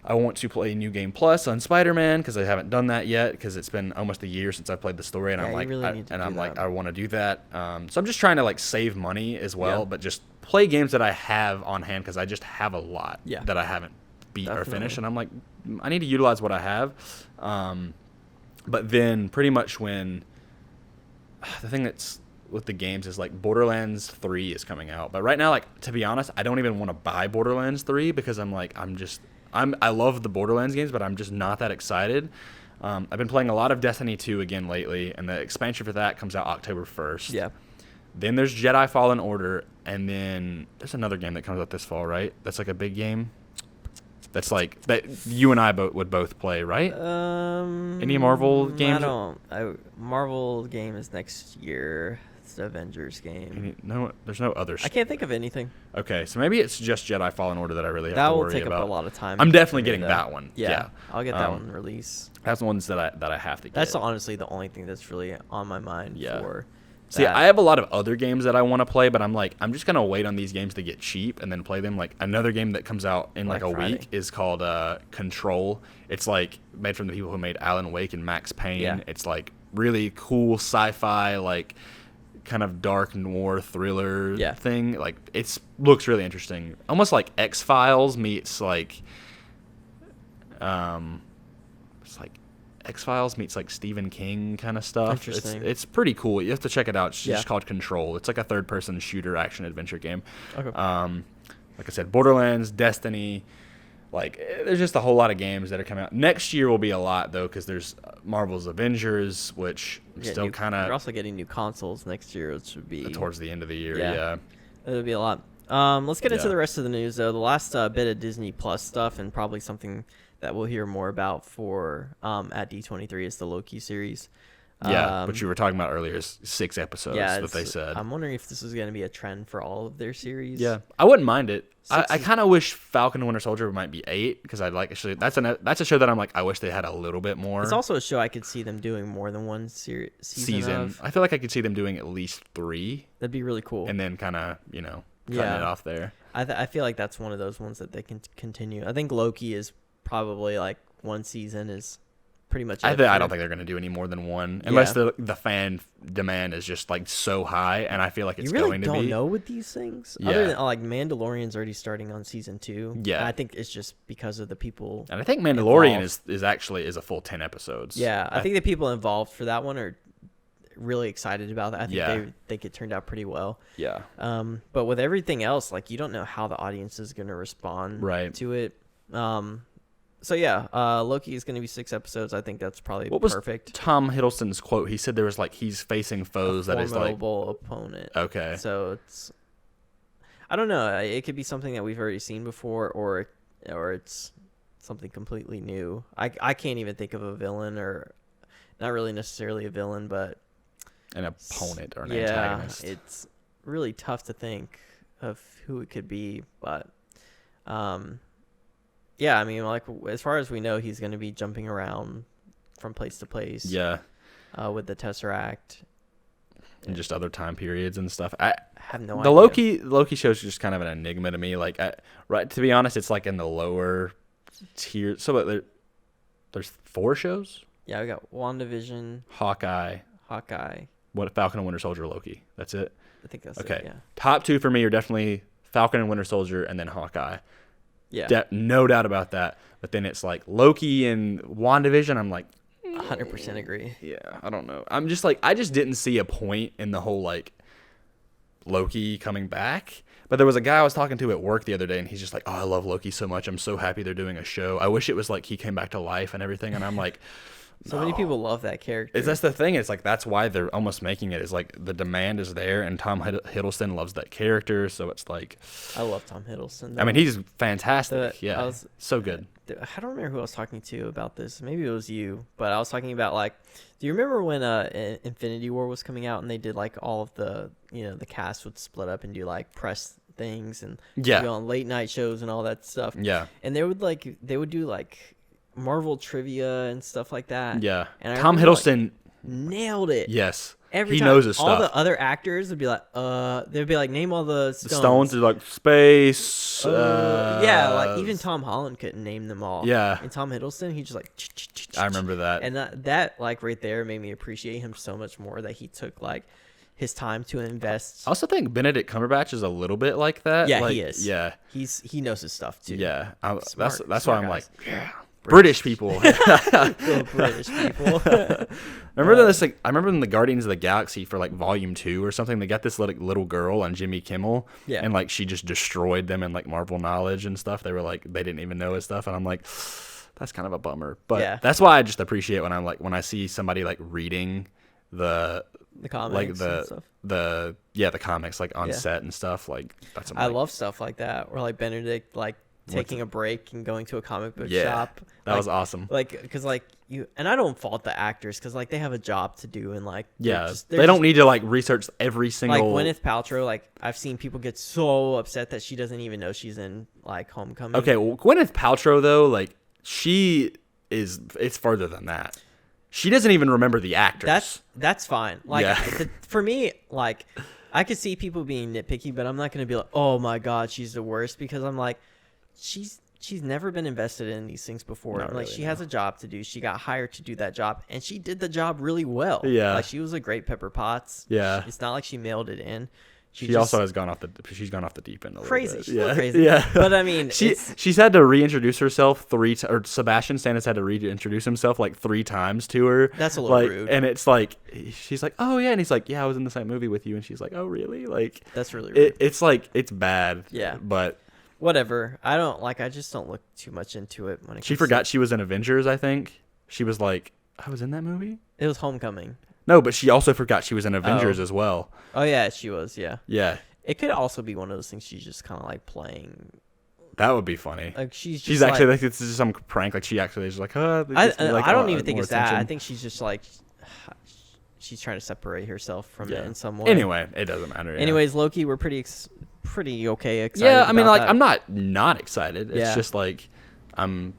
I want to play New Game Plus on Spider-Man because I haven't done that yet, because it's been almost a year since I played the story, and I'm like, I want to do that. So I'm just trying to like save money as well, but just play games that I have on hand, because I just have a lot that I haven't beat or finished, and I'm like, I need to utilize what I have. But then pretty much when the thing that's with the games is like Borderlands 3 is coming out, but right now, like, to be honest, I don't even want to buy Borderlands 3 because I'm like, I love the Borderlands games, but I'm just not that excited. I've been playing a lot of Destiny 2 again lately, and the expansion for that comes out October 1st. Yeah. Then there's Jedi Fallen Order, and then there's another game that comes out this fall, right? That's like a big game. That's like that you and I would both play, right? Any Marvel games? Marvel game is next year. It's the Avengers game. No, there's no others. I can't think of anything. Okay, so maybe it's just Jedi Fallen Order that I really have to worry about. That will take up a lot of time. I'm definitely getting that one. Yeah, I'll get that one released. That's the ones that I have to get. That's honestly the only thing that's really on my mind for. See, I have a lot of other games that I want to play, but I'm like, I'm just going to wait on these games to get cheap and then play them. Like, another game that comes out in like a week is called Control. It's like made from the people who made Alan Wake and Max Payne. Yeah. It's like really cool sci-fi, like kind of dark noir thriller thing. Like, it looks really interesting. Almost like X-Files meets like X-Files meets like Stephen King kind of stuff. Interesting. It's pretty cool. You have to check it out. It's just called Control. It's like a third-person shooter action adventure game. Okay. Like I said, Borderlands, Destiny. Like, there's just a whole lot of games that are coming out. Next year will be a lot, though, because there's Marvel's Avengers, which still kind of... You're also getting new consoles next year, which would be... Towards the end of the year, yeah. It'll be a lot. Let's get into the rest of the news, though. The last bit of Disney Plus stuff, and probably something that we'll hear more about for at D23 is the Loki series. Yeah, but you were talking about earlier 6 episodes that they said. I'm wondering if this is going to be a trend for all of their series. Yeah, I wouldn't mind it. I kind of wish Falcon and Winter Soldier might be 8 because I'd like actually that's a show that I'm like I wish they had a little bit more. It's also a show I could see them doing more than one season of. I feel like I could see them doing at least 3. That'd be really cool. And then kind of cutting it off there. I feel like that's one of those ones that they can continue. I think Loki is probably like one season is pretty much. I don't think they're going to do any more than one unless the fan demand is just like so high, and I feel like it's going to be. You really don't know with these things. Yeah. Other than like Mandalorian's already starting on season 2. Yeah, and I think it's just because of the people. And I think Mandalorian is actually a full 10 episodes. Yeah, I think the people involved for that one are really excited about that. I think they think it turned out pretty well. Yeah. But with everything else, like you don't know how the audience is going to respond to it. So yeah, Loki is going to be 6 episodes. I think that's probably perfect. Was Tom Hiddleston's quote? He said there was like he's facing foes that is like formidable opponent. Okay. So I don't know. It could be something that we've already seen before, or it's something completely new. I can't even think of a villain, or not really necessarily a villain, but an opponent or an antagonist. It's really tough to think of who it could be, but yeah, I mean, like as far as we know, he's going to be jumping around from place to place. Yeah, with the Tesseract and just other time periods and stuff. I have no idea. The Loki show is just kind of an enigma to me. Like, to be honest, it's like in the lower tier. So there's 4 shows. Yeah, we got WandaVision, Hawkeye, what Falcon and Winter Soldier, Loki. That's it. I think that's okay. It, yeah. Top 2 for me are definitely Falcon and Winter Soldier, and then Hawkeye. Yeah, no doubt about that. But then it's like Loki and WandaVision. I'm like, 100% agree. Yeah, I don't know. I'm just like, I just didn't see a point in the whole like Loki coming back. But there was a guy I was talking to at work the other day, and he's just like, "Oh, I love Loki so much. I'm so happy they're doing a show. I wish it was like he came back to life and everything." And I'm like, so many people love that character. That's the thing. It's like that's why they're almost making it. Is like the demand is there, and Tom Hiddleston loves that character. So it's like, I love Tom Hiddleston. I mean, he's fantastic. So good. I don't remember who I was talking to about this. Maybe it was you, but I was talking about like, do you remember when Infinity War was coming out and they did like all of the the cast would split up and do like press things and go on late night shows and all that stuff. Yeah, and they would do like Marvel trivia and stuff like that. Yeah, and Tom Hiddleston nailed it. Yes, every he time, knows his all stuff. the other actors would be like, they'd be like, name all the stones. The stones are like space. Yeah, like even Tom Holland couldn't name them all. Yeah, and Tom Hiddleston, he just like. I remember that, and that like right there made me appreciate him so much more. That he took like his time to invest. I also think Benedict Cumberbatch is a little bit like that. Yeah, like, he is. Yeah, he knows his stuff too. Yeah, that's why I'm guys. like, yeah. British people. British people. Remember this? Like, I remember in the Guardians of the Galaxy for like Volume 2 or something. They got this little girl on Jimmy Kimmel, and like she just destroyed them in like Marvel knowledge and stuff. They were like they didn't even know his stuff, and I'm like, that's kind of a bummer. But that's why I just appreciate when I see somebody like reading the comics, like and stuff. the comics like on set and stuff. Like that's I love stuff like that. Or like Benedict like taking a break and going to a comic book shop. That was awesome. Like, because like and I don't fault the actors because like they have a job to do and like they don't need to like research every single. Like Gwyneth Paltrow, like I've seen people get so upset that she doesn't even know she's in like Homecoming. Okay, well Gwyneth Paltrow though, like it's further than that. She doesn't even remember the actors. That's fine. Like for me, like I could see people being nitpicky, but I'm not gonna be like, oh my god, she's the worst, because I'm like. She's never been invested in these things before. Not like really, she has a job to do. She got hired to do that job, and she did the job really well. Yeah, like she was a great Pepper Potts. Yeah, it's not like she mailed it in. She also has gone off the deep end a little bit. She's crazy. Yeah, but I mean, she's had to reintroduce herself or Sebastian Stan has had to reintroduce himself like 3 times to her. That's a little rude. And it's like she's like, oh yeah, and he's like, yeah, I was in the same movie with you, and she's like, oh really? Like that's really rude. It's like it's bad. Yeah, but. Whatever. I just don't look too much into it when she forgot she was in Avengers, I think. She was like, I was in that movie? It was Homecoming. No, but she also forgot she was in Avengers as well. Oh yeah, she was, yeah. Yeah. It could also be one of those things she's just kind of like playing. That would be funny. Like she's actually like it's just some prank, like she actually is like, I don't even think it's attention. That. I think she's just like she's trying to separate herself from it in some way. Anyway, it doesn't matter. Yeah. Anyways, Loki, we're pretty okay excited. Yeah, I mean, about like, that. I'm not excited. It's just like, we'll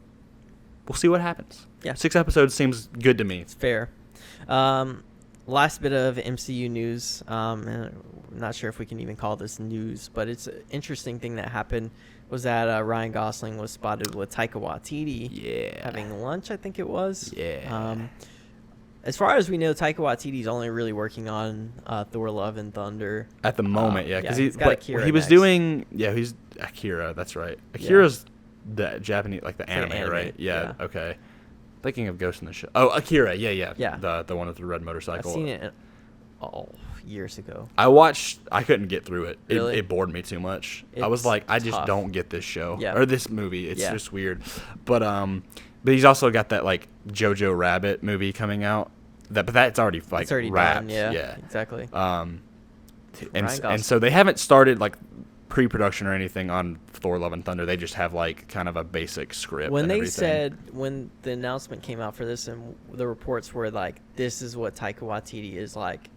see what happens. Yeah. 6 episodes seems good to me. It's fair. Last bit of MCU news. And I'm not sure if we can even call this news, but it's an interesting thing that happened was that Ryan Gosling was spotted with Taika Waititi. Yeah. Having lunch, I think it was. Yeah. As far as we know, Taika Waititi's only really working on Thor Love and Thunder. At the moment, because he's got Akira he was next. doing, he's Akira, that's right. Akira's the Japanese, like the anime, right? Yeah. Okay. Thinking of Ghost in the Shell. Oh, Akira, yeah. Yeah. The one with the red motorcycle. I've seen it years ago. I couldn't get through it. Really? It bored me too much. I was It's like, I just tough. don't get this show Yeah. or this movie. It's Yeah. just weird. But he's also got that like Jojo Rabbit movie coming out. But that's already like It's already wrapped. done. Yeah. Exactly. And so they haven't started like pre-production or anything on Thor Love and Thunder. They just have like kind of a basic script. When and they everything. said, when the announcement came out for this and the reports were like, this is what Taika Waititi is like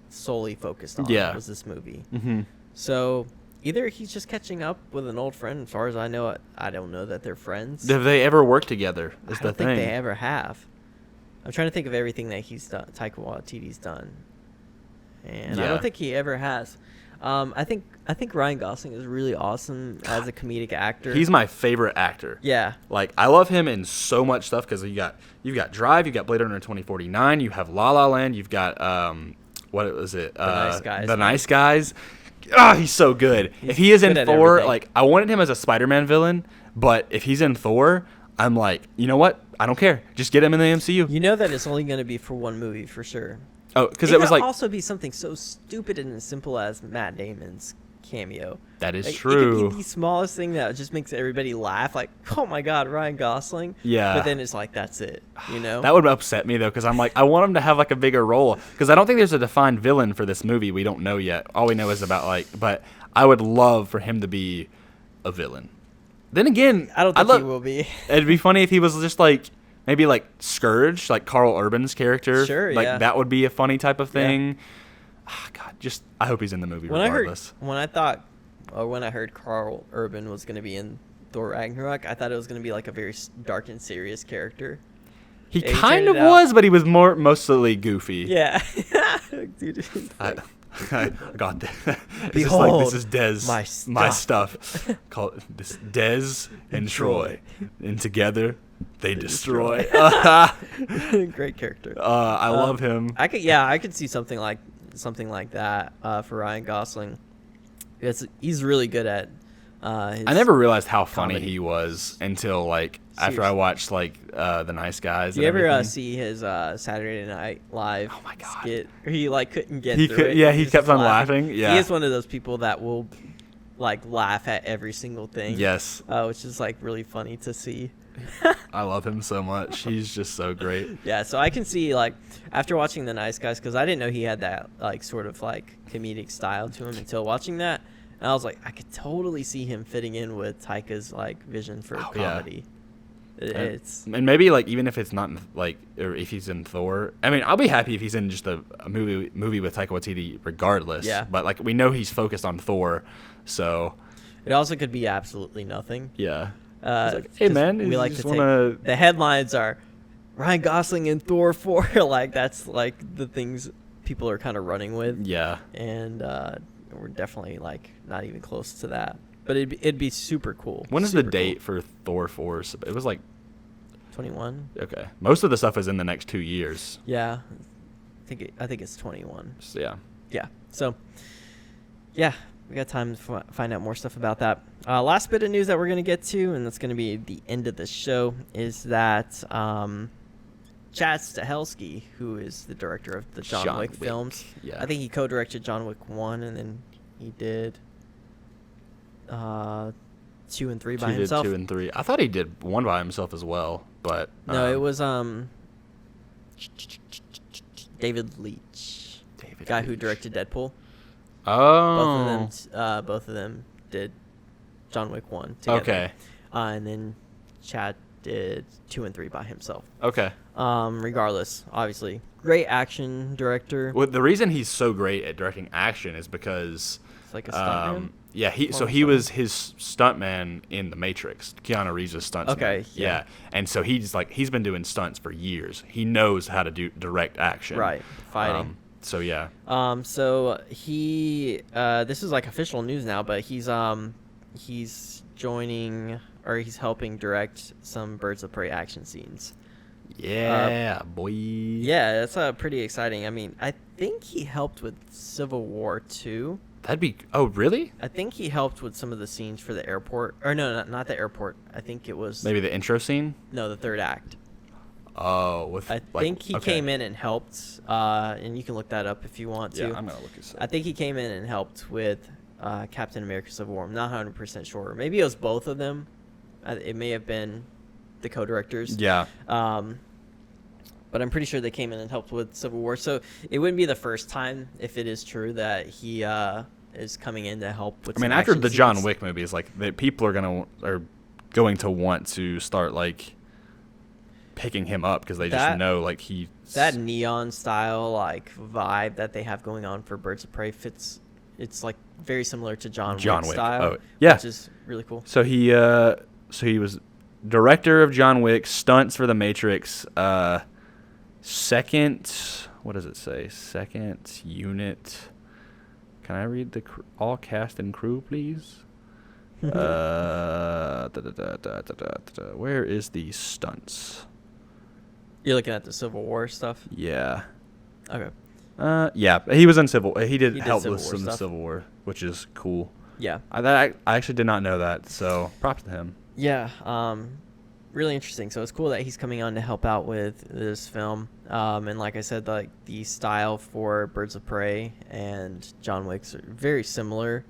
solely focused on, was this movie. Mm-hmm. So either he's just catching up with an old friend. As far as I know, I don't know that they're friends. Have they ever worked together? I don't think they ever have. I'm trying to think of everything that he's done, Taika Waititi's done, and I don't think he ever has. I think Ryan Gosling is really awesome as a comedic actor. He's my favorite actor. Yeah. Like, I love him in so much stuff because you've got Drive, you've got Blade Runner 2049, you have La La Land, you've got what was it? The Nice Guys. The Nice Guys. Ah, he's so good. If he is in good at Thor, everything. like I wanted him as a Spider-Man villain, but if he's in Thor, I'm like, you know what? I don't care. Just get him in the MCU. You know that it's only going to be for one movie for sure. Oh, because it was could like also be something so stupid and as simple as Matt Damon's cameo. that is Like, true. It could be the smallest thing that just makes everybody laugh. Like, oh my God, Ryan Gosling. Yeah. But then it's like, that's it. You know? That would upset me though, because I'm like, I want him to have like a bigger role, because I don't think there's a defined villain for this movie. We don't know yet. All we know is about like, but I would love for him to be a villain. Then again, I don't think he will be. It'd be funny if he was just like maybe like Scourge, like Carl Urban's character. Sure, like yeah. that would be a funny type of thing. Ah, God, just I hope he's in the movie When regardless. when I heard Carl Urban was going to be in Thor Ragnarok, I thought it was going to be like a very dark and serious character. He Yeah, he kind turned of it out. was, but he was mostly goofy. Yeah. Dude, I got that. It's Behold, just like, this is my stuff. Call it this Dez and Troy, and together they destroy. great character. I love him. I could see something like that for Ryan Gosling. He's really good at. His I never realized how funny comedy. he was until like after I watched like The Nice Guys. Do you and ever everything. see his Saturday Night Live Oh my God. skit? Where he like couldn't get He through could- it. yeah, he was kept just on laughing. Yeah. he is one of those people that will like laugh at every single thing. Yes, which is like really funny to see. I love him so much. He's just so great. Yeah, so I can see like after watching The Nice Guys, because I didn't know he had that like sort of like comedic style to him until watching that, and I was like, I could totally see him fitting in with Taika's like vision for comedy. It's And maybe like even if it's not like or if he's in Thor, I mean I'll be happy if he's in just a movie with Taika Waititi regardless. Yeah. But like we know he's focused on Thor, so it also could be absolutely nothing. yeah. Like, hey man, we like to just take wanna... the headlines are Ryan Gosling in Thor 4. Like that's like the things people are kind of running with. Yeah. And we're definitely like not even close to that. But it'd be super cool. When is super the date for Thor 4? It was like 21. okay. Most of the stuff is in the next 2 years. Yeah, I think it's 21. So, yeah. Yeah. So, yeah, we got time to find out more stuff about that. Last bit of news that we're gonna get to, and that's gonna be the end of the show, is that Chad Stahelski, who is the director of the John Wick films, Yeah. I think he co-directed John Wick 1, and then he did 2 and 3 by himself. 2 and 3. I thought he did 1 by himself as well, but No, it was David Leitch, guy who directed Deadpool. Oh. Both of them did John Wick 1 together. Okay. And then Chad did 2 and 3 by himself. Okay. Regardless, obviously, great action director. Well, the reason he's so great at directing action is because It's like a stuntman. yeah, he was his stuntman in The Matrix. Keanu Reeves' stuntman. Okay, yeah. And so he's been doing stunts for years. He knows how to do direct action. Right, fighting. So yeah. So he this is like official news now, but he's joining, or he's helping direct some Birds of Prey action scenes. Yeah, boy. Yeah, that's pretty exciting. I mean, I think he helped with Civil War 2. That'd be. Oh, really? I think he helped with some of the scenes for the airport. Or no, not the airport. I think it was Maybe the intro scene. No, the third act. Oh, I think he came in and helped. And you can look that up if you want to. Yeah, I'm gonna look this up. I think he came in and helped with Captain America: Civil War. I'm not 100% sure. Maybe it was both of them. It may have been the co-directors. Yeah. But I'm pretty sure they came in and helped with Civil War. So it wouldn't be the first time, if it is true, that he is coming in to help with. I mean, after the John Wick movies, like people are going to want to start like picking him up because they just know like that neon style like vibe that they have going on for Birds of Prey fits. It's like very similar to John Wick style. Oh, yeah. Which is really cool. So he was director of John Wick, stunts for The Matrix, second, what does it say? Second unit. Can I read the all cast and crew, please? Where is the stunts? You're looking at the Civil War stuff? Yeah. Okay. Yeah, he was in Civil. He did help Civil with War some stuff. Civil War, which is cool. Yeah. I actually did not know that, so props to him. Yeah. Really interesting. So it's cool that he's coming on to help out with this film. And like I said, like the style for Birds of Prey and John Wick's are very similar.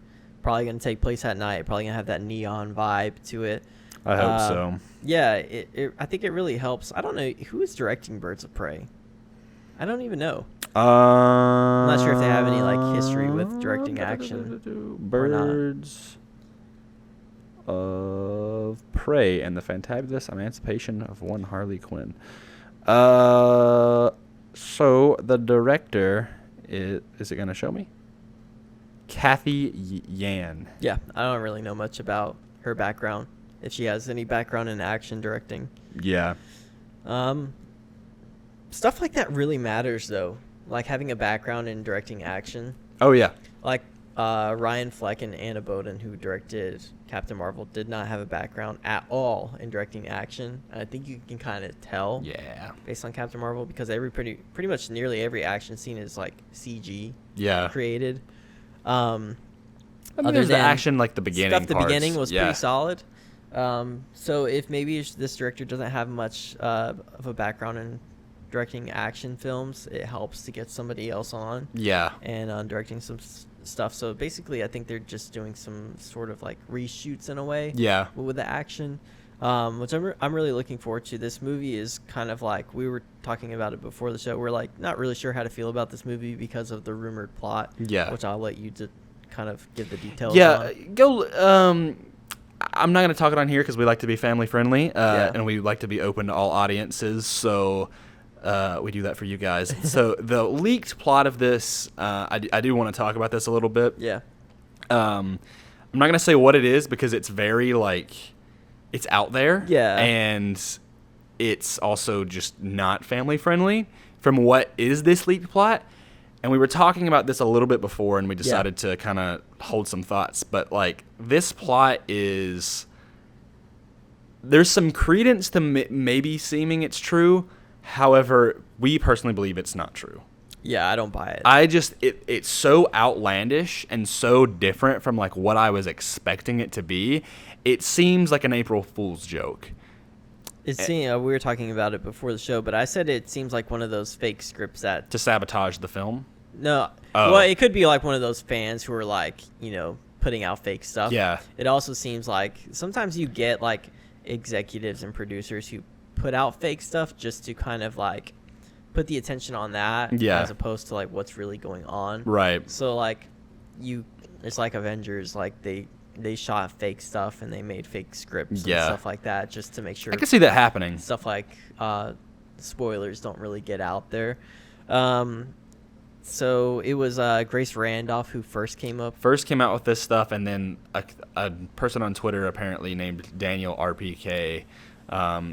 Probably going to take place at night. Probably going to have that neon vibe to it. I hope so. Yeah, I think it really helps. I don't know who is directing Birds of Prey. I don't even know. I'm not sure if they have any like history with directing action. Birds of Prey and the Fantabulous Emancipation of One Harley Quinn. So the director is it going to show me? Kathy Yan. Yeah, I don't really know much about her background. If she has any background in action directing. Yeah. Stuff like that really matters though. Like having a background in directing action. Oh yeah. Like Ryan Fleck and Anna Boden, who directed Captain Marvel, did not have a background at all in directing action. And I think you can kind of tell. Yeah. Based on Captain Marvel, because pretty much nearly every action scene is like CG. Yeah. Created. I mean, there's the action like the beginning. Stuff. The parts. beginning was pretty solid. So if maybe this director doesn't have much of a background in directing action films, it helps to get somebody else on. Yeah. And directing some stuff. So basically, I think they're just doing some sort of like reshoots in a way. Yeah. With the action, which I'm really looking forward to. This movie is kind of like, we were talking about it before the show. We're like not really sure how to feel about this movie because of the rumored plot. Yeah. Which I'll let you to kind of give the details. Yeah. on. Go. I'm not going to talk it on here because we like to be family friendly, and we like to be open to all audiences. So we do that for you guys. So the leaked plot of this, I do want to talk about this a little bit. Yeah. I'm not going to say what it is because it's very like it's out there. Yeah. And it's also just not family friendly from what is this leaked plot. And we were talking about this a little bit before, and we decided to kind of hold some thoughts. But, like, this plot is... There's some credence to maybe seeming it's true. However, we personally believe it's not true. Yeah, I don't buy it. It's so outlandish and so different from, like, what I was expecting it to be. It seems like an April Fool's joke. We were talking about it before the show, but I said it seems like one of those fake scripts that... To sabotage the film? No. Oh. Well, it could be like one of those fans who are like, putting out fake stuff. Yeah. It also seems like sometimes you get like executives and producers who put out fake stuff just to kind of like put the attention on that as opposed to like what's really going on. Right. So like it's like Avengers, like they they shot fake stuff and they made fake scripts and Yeah. stuff like that just to make sure I can see that happening. stuff like spoilers don't really get out there. So it was Grace Randolph who first came out with this stuff, and then a person on Twitter apparently named Daniel RPK.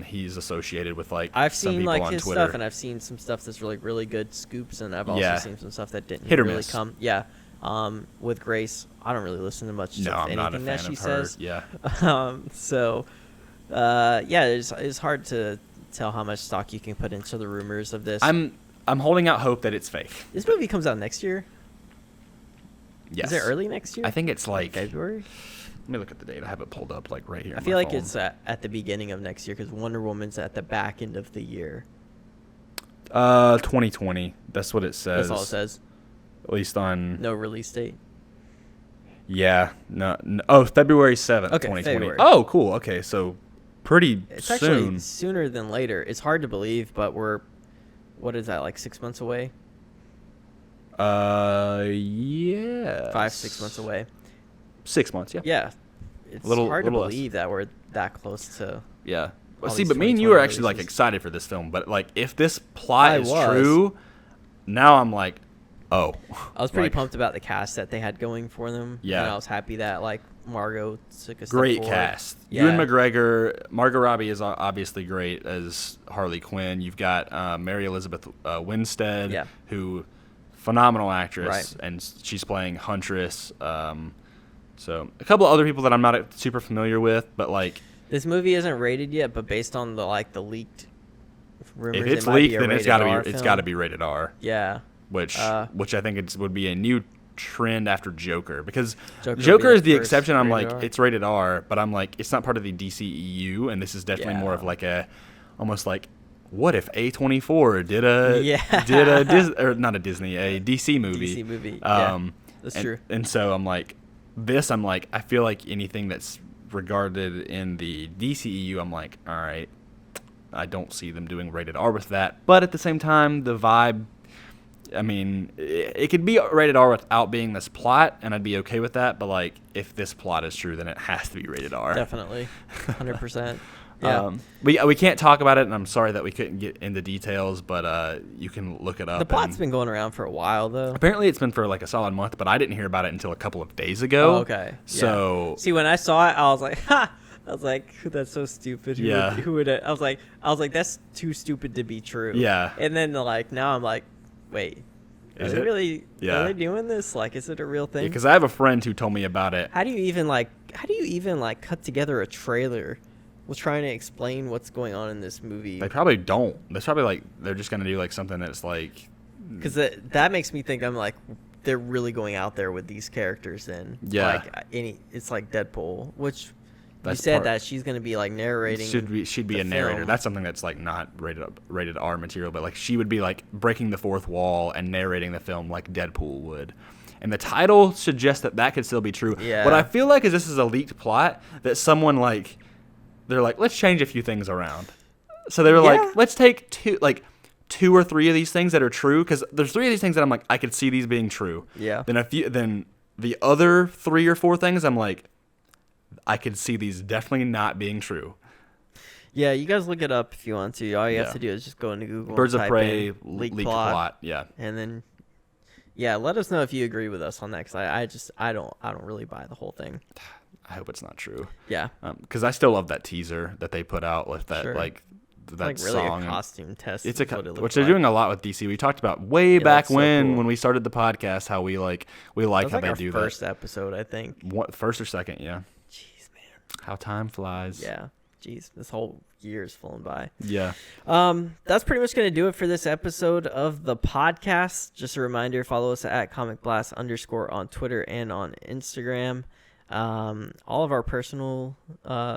He's associated with like I've some seen people like on his Twitter. stuff, and I've seen some stuff that's really good scoops, and I've also Yeah. seen some stuff that didn't Hit or really miss. come. Yeah. With Grace, I don't really listen to much No, of I'm anything not a that fan she of her. says. Yeah. Yeah, it's hard to tell how much stock you can put into the rumors of this. I'm holding out hope that it's fake. This movie comes out next year. Yes. Is it early next year? I think it's like February. Let me look at the date. I have it pulled up like right here. I on feel my like phone. it's at the beginning of next year because Wonder Woman's at the back end of the year. 2020. That's what it says. That's all it says. At least on. No release date. Yeah. No. Oh, February 7th, Okay, 2020. February. Oh, cool. Okay, so pretty It's soon. actually sooner than later. It's hard to believe, but what is that, like 6 months away? Yeah. 5-6 months away. 6 months. Yeah. Yeah. It's hard to believe that we're that close to. Yeah. Well, all see, these but me and you are 2020 actually like releases. excited for this film. But like, if this plot I is was. true, now I'm like, oh. I was pretty Like, pumped about the cast that they had going for them. Yeah. And I was happy that like Margot took a step Great forward. cast. Yeah. Ewan McGregor, Margot Robbie is obviously great as Harley Quinn. You've got Mary Elizabeth Winstead, Yeah. who phenomenal actress, Right. and she's playing Huntress. So a couple of other people that I'm not super familiar with, but like This movie isn't rated yet, but based on the leaked rumors, if it's it might be leaked, a then it's rated got to R be film. rated R, Yeah. which Uh, I think would be a new trend after Joker, because Joker Joker would be is the the first exception. I'm rated like, R. it's rated R, but I'm like, it's not part of the DCEU, and this is definitely more of Yeah. like almost like, what if A24 did a not a Disney, a DC movie? DC movie. Yeah, that's true. And so I'm like, I feel like anything that's regarded in the DCEU, I'm like, all right, I don't see them doing rated R with that. But at the same time, the vibe, I mean, it could be rated R without being this plot, and I'd be okay with that. But like, if this plot is true, then it has to be rated R. Definitely, 100%. Yeah. We can't talk about it, and I'm sorry that we couldn't get into details, but you can look it up. The plot's been going around for a while, though. Apparently, it's been for like a solid month, but I didn't hear about it until a couple of days ago. Oh, okay. Yeah. So see, when I saw it, I was like, "Ha!" I was like, "That's so stupid." Who would? I was like, "That's too stupid to be true." Yeah. And then like now I'm like, wait, Is are they it? really? Yeah. Are they doing this? Like, is it a real thing? because I have a friend who told me about it. How do you even cut together a trailer? Was trying to explain what's going on in this movie. They probably don't. That's probably like they're just gonna do like something that's like. Because that makes me think I'm like, they're really going out there with these characters then. Yeah. Like it's like Deadpool, which That's you said part- that she's going to be like narrating. She'd be the a narrator. film. That's something that's like not rated R material, but like she would be like breaking the fourth wall and narrating the film like Deadpool would. And the title suggests that could still be true. Yeah. What I feel like is this is a leaked plot that someone like they're like, let's change a few things around. So they were like, let's take two or three of these things that are true, because there's three of these things that I'm like, I could see these being true. Yeah. Then the other 3 or 4 things I'm like, I could see these definitely not being true. Yeah, you guys look it up if you want to. All you have Yeah. to do is just go into Google. Birds and of type Prey, in leaked plot. Yeah. and then let us know if you agree with us on that. Because I don't really buy the whole thing. I hope it's not true. Yeah. Because I still love that teaser that they put out with that Sure. that Like really song. a costume test. It's is what it looks which they're like. doing a lot with DC. We talked about way back that's so when cool. we started the podcast how we like That was how like they our do first that. episode, I think. First or second, yeah. Jeez, man. How time flies. Yeah. Jeez, this whole year's flown by. Yeah. That's pretty much going to do it for this episode of the podcast. Just a reminder, follow us at comicblast_ on Twitter and on Instagram. All of our personal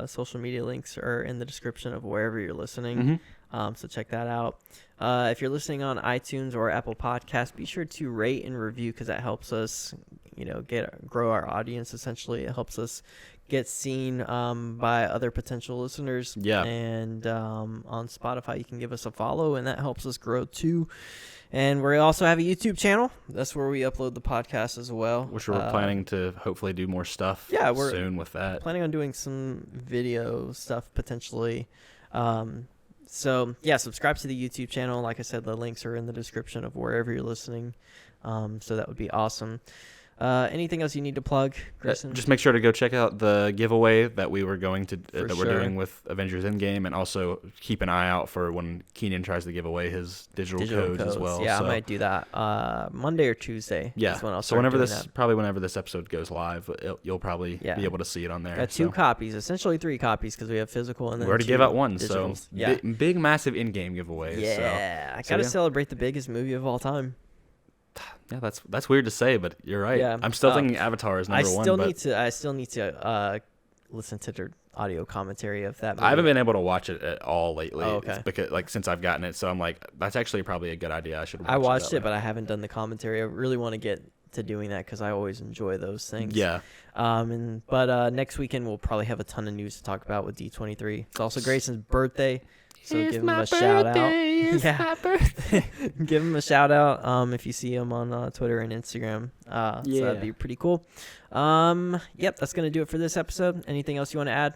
social media links are in the description of wherever you're listening. So check that out. If you're listening on iTunes or Apple Podcasts, be sure to rate and review, because that helps us, grow our audience. Essentially, it helps us get seen by other potential listeners. Yeah. And on Spotify, you can give us a follow, and that helps us grow too. And we also have a YouTube channel. That's where we upload the podcast as well. Which we're planning to hopefully do more stuff we're soon with that. Planning on doing some video stuff potentially. So, yeah, subscribe to the YouTube channel. Like I said, the links are in the description of wherever you're listening. So that would be awesome. Anything else you need to plug, Grayson? Just make sure to go check out the giveaway that we were going to we're doing with Avengers Endgame, and also keep an eye out for when Keenan tries to give away his digital codes as well. Yeah, so, I might do that Monday or Tuesday. Yeah, that's when I'll so whenever this episode goes live, you'll probably be able to see it on there. Got 2 copies, essentially 3 copies, because we have physical and then we already gave out 1, digitals. So big massive in-game giveaways. Yeah, I gotta celebrate the biggest movie of all time. Yeah, that's weird to say, but you're right. Yeah. I'm still thinking Avatar is number 1. I still need to listen to their audio commentary of that movie. I haven't been able to watch it at all lately. Oh, okay. It's because since I've gotten it, so I'm like, that's actually probably a good idea. I watched it, but I haven't done the commentary. I really want to get to doing that because I always enjoy those things. Yeah. But next weekend we'll probably have a ton of news to talk about with D23. It's also Grayson's birthday. So give him a shout out. It's my birthday. Give him a shout out if you see him on Twitter and Instagram. So that'd be pretty cool. Yep, that's going to do it for this episode. Anything else you want to add?